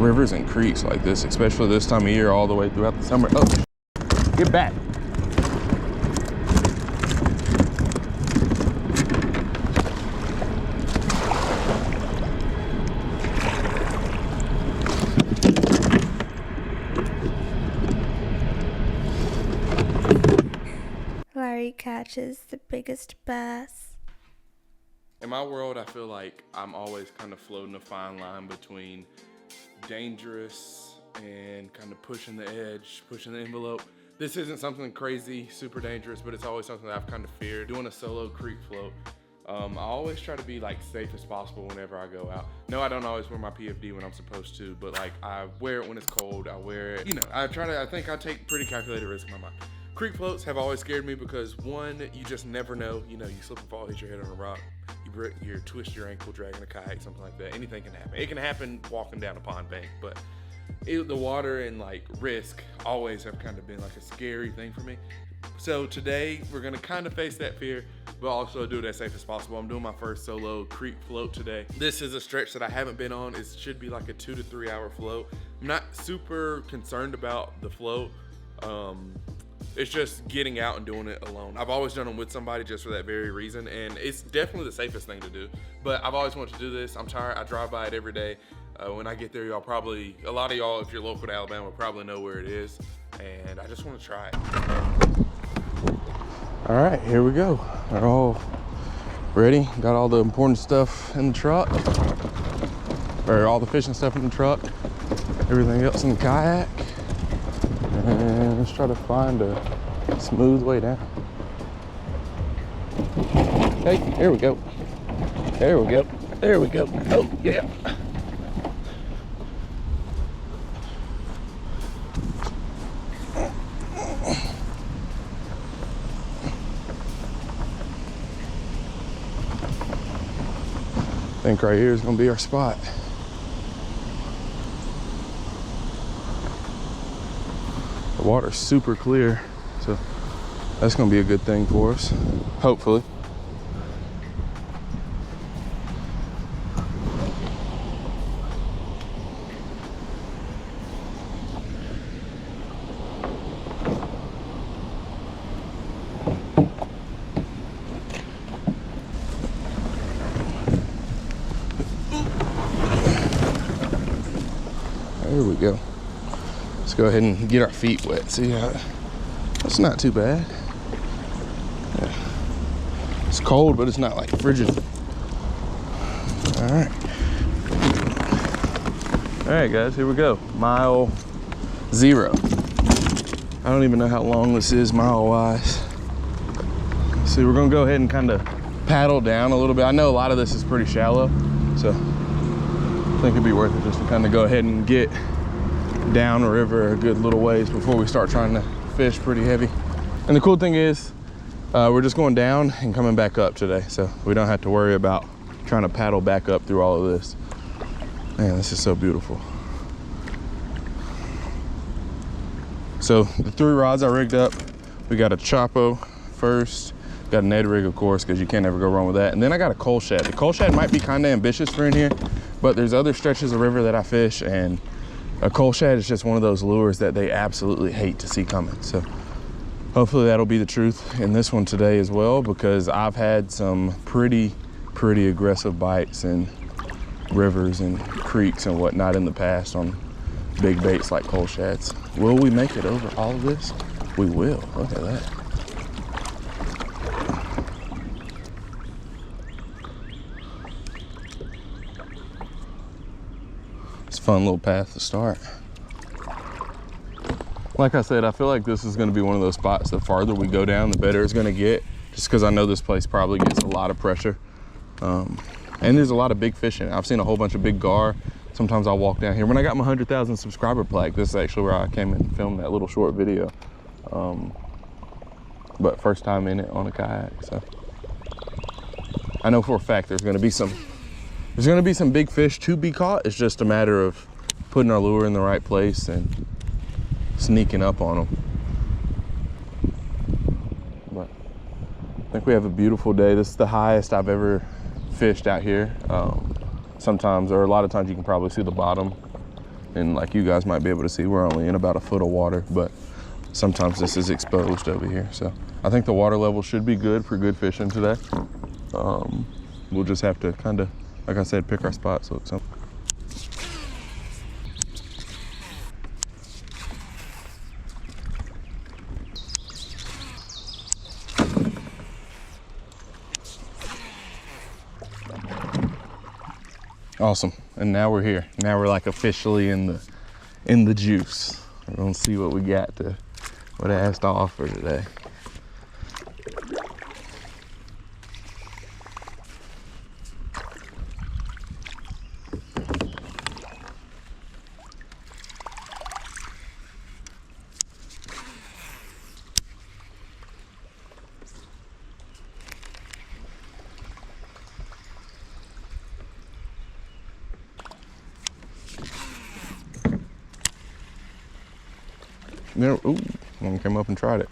rivers and creeks like this, especially this time of year, all the way throughout the summer. Oh, get back. Larry catches the biggest bass. In my world, I feel like I'm always kind of floating a fine line between dangerous and kind of pushing the edge, pushing the envelope. This isn't something crazy, super dangerous, but it's always something that I've kind of feared. Doing a solo creek float, I always try to be like safe as possible whenever I go out. No, I don't always wear my PFD when I'm supposed to, but like I wear it when it's cold. I wear it, you know, I think I take pretty calculated risk in my mind. Creek floats have always scared me because one, you just never know, you know, you slip and fall, hit your head on a rock, you twist your ankle dragging a kayak, something like that. Anything can happen. It can happen walking down a pond bank, but the water and like risk always have kind of been like a scary thing for me. So today we're gonna kind of face that fear, but also do it as safe as possible. I'm doing my first solo creek float today. This is a stretch that I haven't been on. It should be like a 2 to 3 hour float. I'm not super concerned about the float. It's just getting out and doing it alone. I've always done them with somebody just for that very reason, and it's definitely the safest thing to do. But I've always wanted to do this. I'm tired. I drive by it every day. When I get there, y'all probably, a lot of y'all, if you're local to Alabama, probably know where it is, and I just want to try it. All right, here we go. We're all ready. Got all the important stuff in the truck, or all the fishing stuff in the truck, everything else in the kayak. And let's try to find a smooth way down. Hey, here we go. There we go. There we go. Oh, yeah. I think right here is going to be our spot. The water's super clear, so that's gonna be a good thing for us, hopefully. There we go. Let's go ahead and get our feet wet. See, that's not too bad. Yeah. It's cold, but it's not like frigid. All right. All right, guys, here we go. Mile 0. I don't even know how long this is mile-wise. See, we're gonna go ahead and kind of paddle down a little bit. I know a lot of this is pretty shallow, so I think it'd be worth it just to kind of go ahead and get down the river a good little ways before we start trying to fish pretty heavy. And the cool thing is we're just going down and coming back up today, so we don't have to worry about trying to paddle back up through all of this. Man, this is so beautiful. So the 3 rods I rigged up, we got a Chapo first, got a Ned rig, of course, because you can't ever go wrong with that, and then I got a coal shad. The coal shad might be kind of ambitious for in here, but there's other stretches of river that I fish, and a coal shad is just one of those lures that they absolutely hate to see coming. So hopefully that'll be the truth in this one today as well, because I've had some pretty aggressive bites in rivers and creeks and whatnot in the past on big baits like coal shads. Will we make it over all of this? We will. Look at that. Fun little path to start. Like I said, I feel like this is going to be one of those spots, the farther we go down, the better it's going to get, just because I know this place probably gets a lot of pressure. And there's a lot of big fish in it. I've seen a whole bunch of big gar. Sometimes I'll walk down here. When I got my 100,000 subscriber plaque, this is actually where I came and filmed that little short video. But first time in it on a kayak, so. I know for a fact there's going to be some big fish to be caught. It's just a matter of putting our lure in the right place and sneaking up on them. But I think we have a beautiful day. This is the highest I've ever fished out here. Sometimes, or a lot of times, you can probably see the bottom And like you guys might be able to see, we're only in about a foot of water, but sometimes this is exposed over here. So I think the water level should be good for good fishing today. We'll just have to kind of, like I said, pick our spots. So awesome. And now we're here. Now we're like officially in the juice. We're gonna see what we got what it has to offer today. There, ooh, one came up and tried it.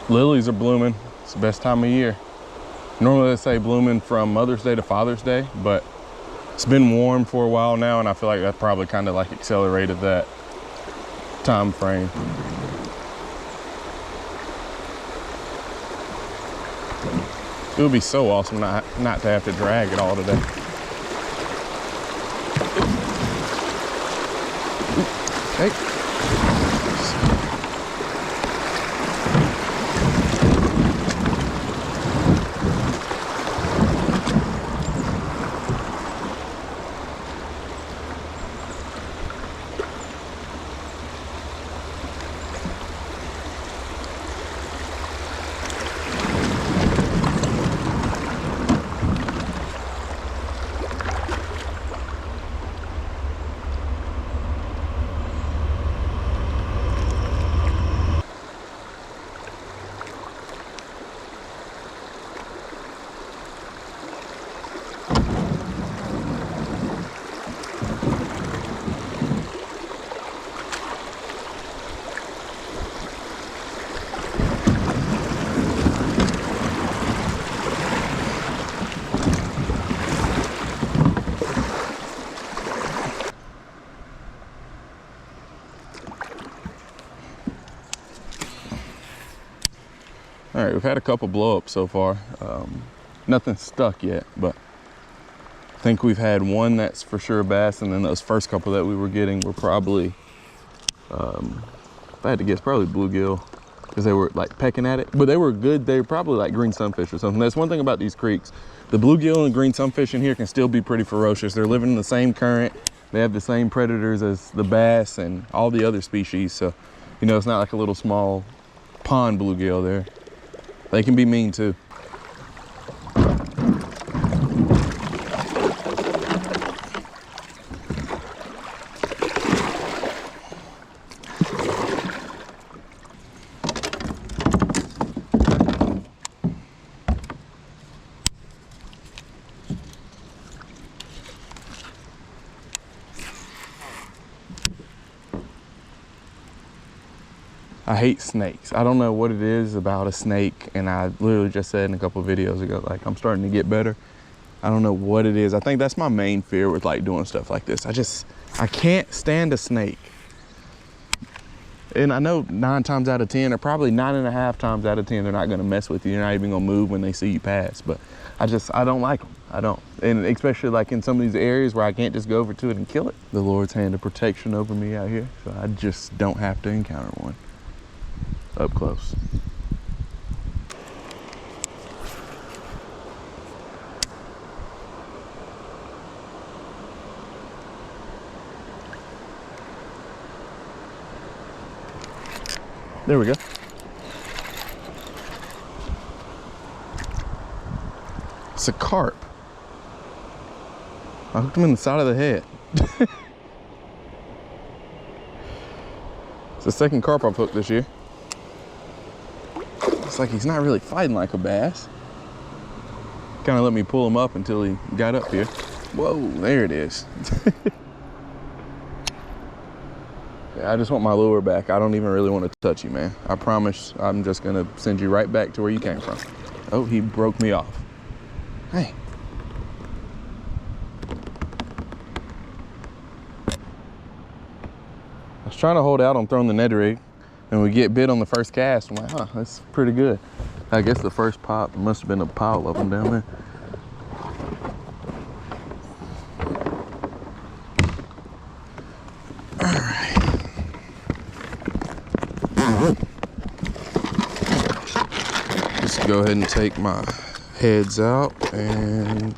Lilies are blooming. It's the best time of year. Normally they say blooming from Mother's Day to Father's Day, but it's been warm for a while now, and I feel like that probably kind of like accelerated that time frame. It would be so awesome not to have to drag it all today. Hey. All right, we've had a couple blow ups so far. Nothing stuck yet, but I think we've had one that's for sure a bass, and then those first couple that we were getting were probably, if I had to guess, probably bluegill, because they were like pecking at it. But they were good. They were probably like green sunfish or something. That's one thing about these creeks. The bluegill and green sunfish in here can still be pretty ferocious. They're living in the same current. They have the same predators as the bass and all the other species. So, you know, it's not like a little small pond bluegill there. They can be mean too. I hate snakes. I don't know what it is about a snake, and I literally just said in a couple of videos ago, like, I'm starting to get better. I don't know what it is. I think that's my main fear with like doing stuff like this. I can't stand a snake. And I know 9 times out of 10, or probably 9.5 times out of 10, they're not gonna mess with you. They're not even gonna move when they see you pass. But I don't like them. I don't. And especially like in some of these areas where I can't just go over to it and kill it. The Lord's hand of protection over me out here, so I just don't have to encounter one up close. There we go. It's a carp. I hooked him in the side of the head. It's the second carp I've hooked this year. It's like he's not really fighting like a bass. Kind of let me pull him up until he got up here. Whoa, there it is. Yeah, I just want my lure back. I don't even really want to touch you, man. I promise I'm just gonna send you right back to where you came from. Oh, he broke me off. Hey. I was trying to hold out on throwing the Ned rig, and we get bit on the first cast. I'm like, huh, that's pretty good. I guess the first pop, there must have been a pile of them down there. All right. Just go ahead and take my heads out and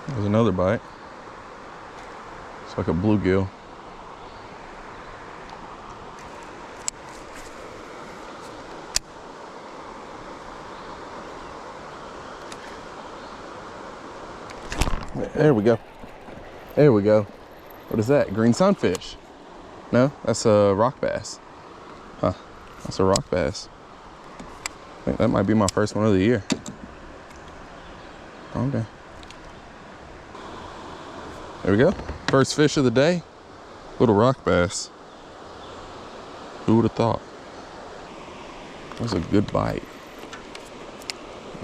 there's another bite. It's like a bluegill. There we go. There we go. What is that? Green sunfish? No, that's a rock bass. Huh, that's a rock bass. I think that might be my first one of the year. Okay. There we go. First fish of the day. Little rock bass. Who would have thought? That was a good bite.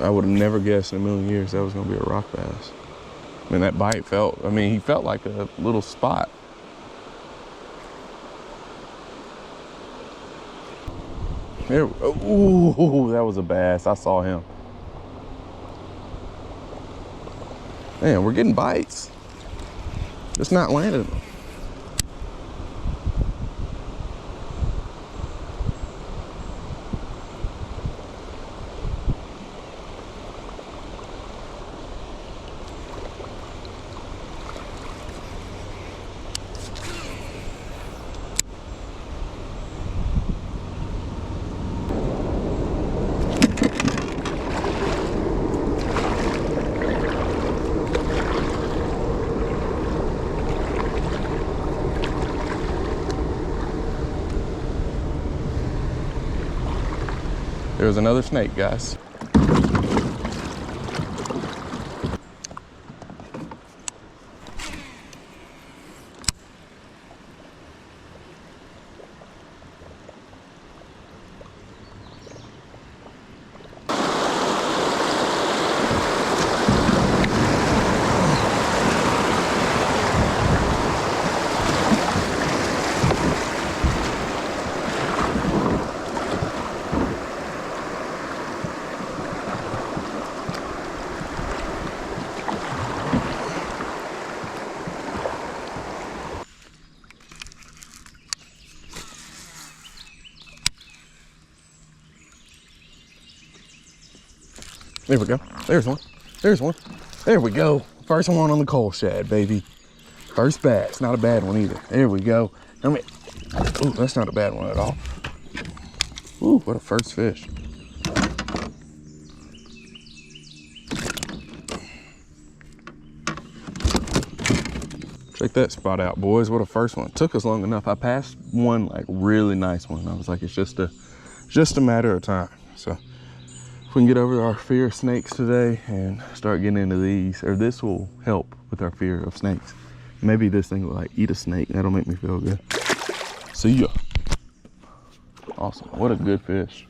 I would have never guessed in a million years that was going to be a rock bass. I mean, that bite felt, he felt like a little spot. There, ooh, that was a bass. I saw him. Man, we're getting bites. Just not landing them. There's another snake, guys. There we go. There's one. There's one. There we go. First one on the coal shad, baby. First bass. Not a bad one either. There we go. Ooh, that's not a bad one at all. Ooh, what a first fish. Check that spot out, boys. What a first one. It took us long enough. I passed one like really nice one. I was like, it's just a matter of time. So if we can get over our fear of snakes today and start getting into these, or this will help with our fear of snakes. Maybe this thing will like eat a snake. That'll make me feel good. See ya. Awesome. What a good fish.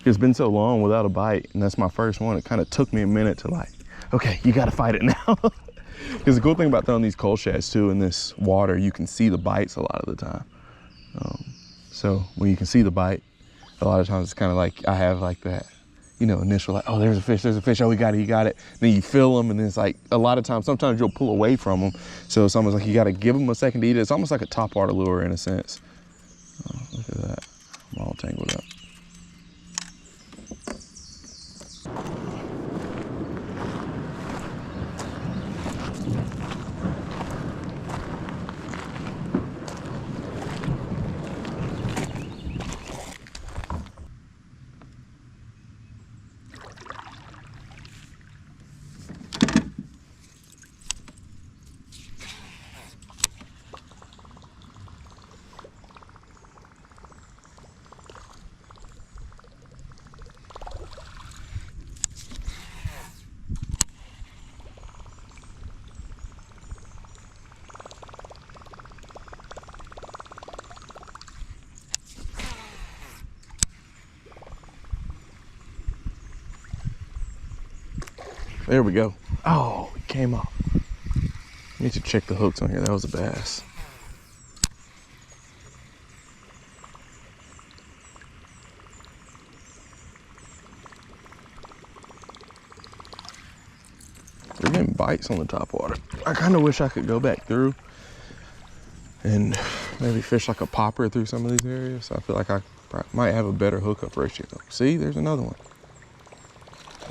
It's been so long without a bite, and that's my first one. It kind of took me a minute to like, okay, you gotta fight it now. Because the cool thing about throwing these cold shads too in this water, you can see the bites a lot of the time. So when you can see the bite, a lot of times it's kind of like I have like that, you know, initial like, oh, there's a fish, oh, we got it, you got it. Then you feel them, and then it's like a lot of times, sometimes you'll pull away from them. So it's almost like you got to give them a second to eat it. It's almost like a topwater lure in a sense. Oh, look at that, I'm all tangled up. There we go. Oh, it came off. Need to check the hooks on here. That was a bass. We're getting bites on the top water. I kind of wish I could go back through and maybe fish like a popper through some of these areas. I feel like I might have a better hookup ratio. See, there's another one.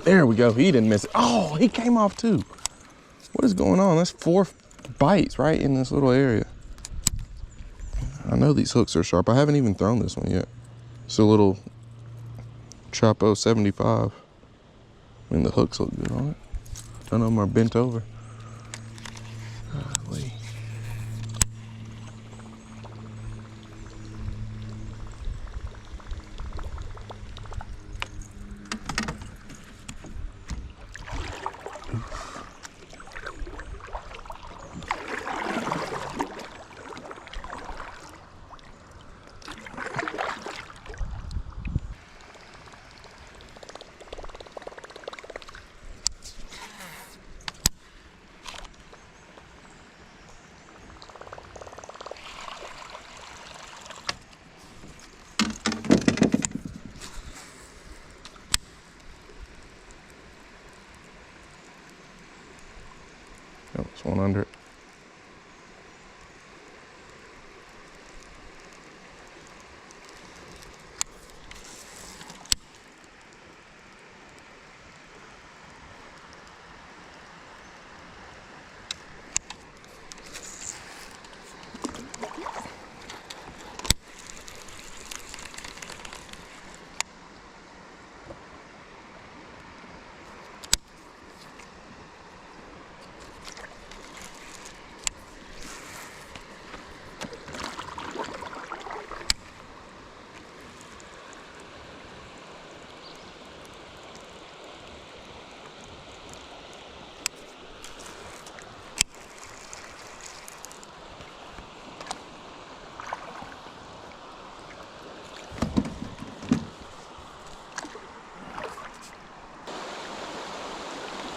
There we go. He didn't miss it. Oh, he came off too. What is going on? That's 4 bites right in this little area. I know these hooks are sharp. I haven't even thrown this one yet. It's a little Cahaba 75. I mean, the hooks look good on it. None of them are bent over. Golly. Oh, there's one under it.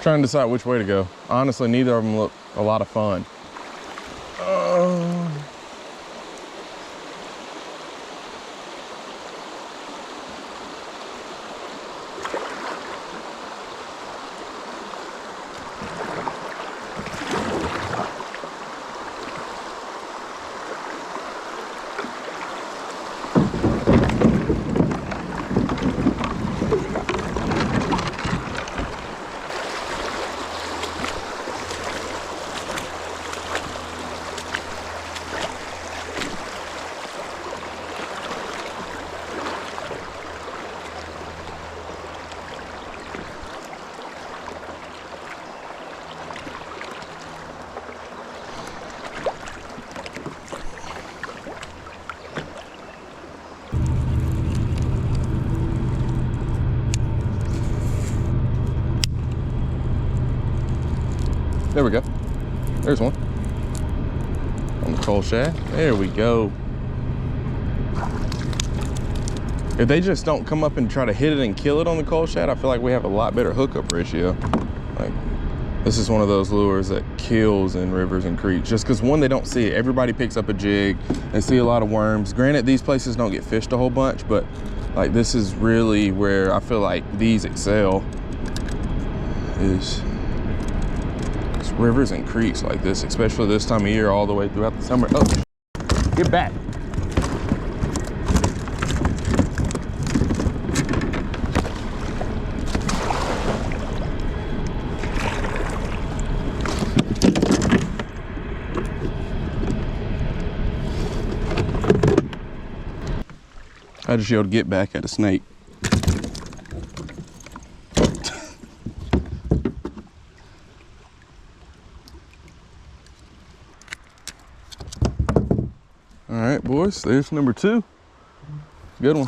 Trying to decide which way to go. Honestly, neither of them look a lot of fun. There we go. There's one. On the cold shad. There we go. If they just don't come up and try to hit it and kill it on the cold shad, I feel like we have a lot better hookup ratio. Like, this is one of those lures that kills in rivers and creeks, just because one, they don't see it. Everybody picks up a jig and see a lot of worms. Granted, these places don't get fished a whole bunch, but like this is really where I feel like these excel, is rivers and creeks like this, especially this time of year, all the way throughout the summer. Oh, get back. I just yelled, get back at a snake. All right, boys, there's number 2. Good one.